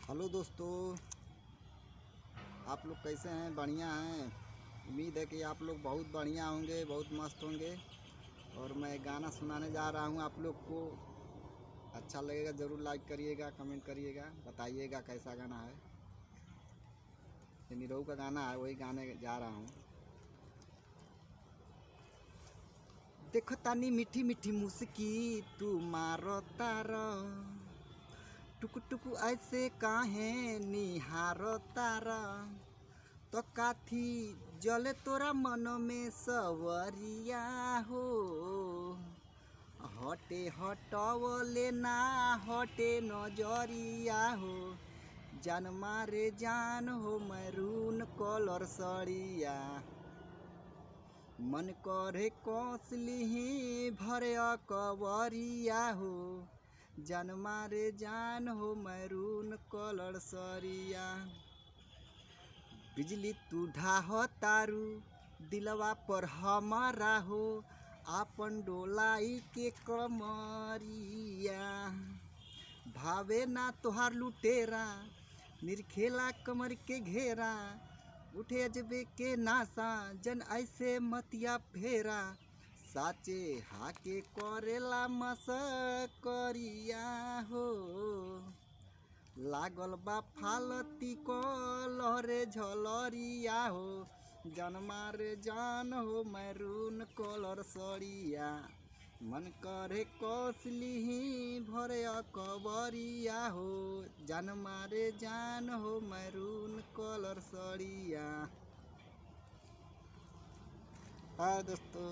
Hello दोस्तों, आप लोग कैसे हैं? बढ़िया हैं। उम्मीद है कि आप लोग बहुत बढ़िया होंगे, बहुत मस्त होंगे। और मैं गाना सुनाने जा रहा हूं, आप लोग को अच्छा लगेगा ज़रूर लाइक करिएगा, कमेंट करिएगा, बताइएगा कैसा गाना है। ये निरहू का गाना है, वही गाने जा रहा हूँ। देखो तानी मीठी मीठी मुस्की तू मारो तारा, टुकु टुकु ऐसे काहे निहारो तारा, तो काथी जले तोरा मन में सवरिया हो। हटे हटवले ना हटे नजरिया हो, जान मारे जान हो मैरून कलर सड़िया। मन करे कसलिही भरे कवरिया हो, जान मारे जान हो मैरून कलर सरिया। बिजली तू ढाह तारू दिलवा पर हमारा हो, आपन डोलाई के कमरिया। भावे ना तोहार लुटेरा निरखेला कमर के घेरा, उठे अजबे के नासा जन ऐसे मतिया फेरा। साचे हाके करेला मसकरिया हो, लागल बा फालती को लहरे झलरिया हो, जान मारे जान हो मैरून कलर सड़िया। मन करे कसलिही भरे कबरिया हो, जान मारे जान हो मैरून कलर सड़िया। हाँ दोस्तों।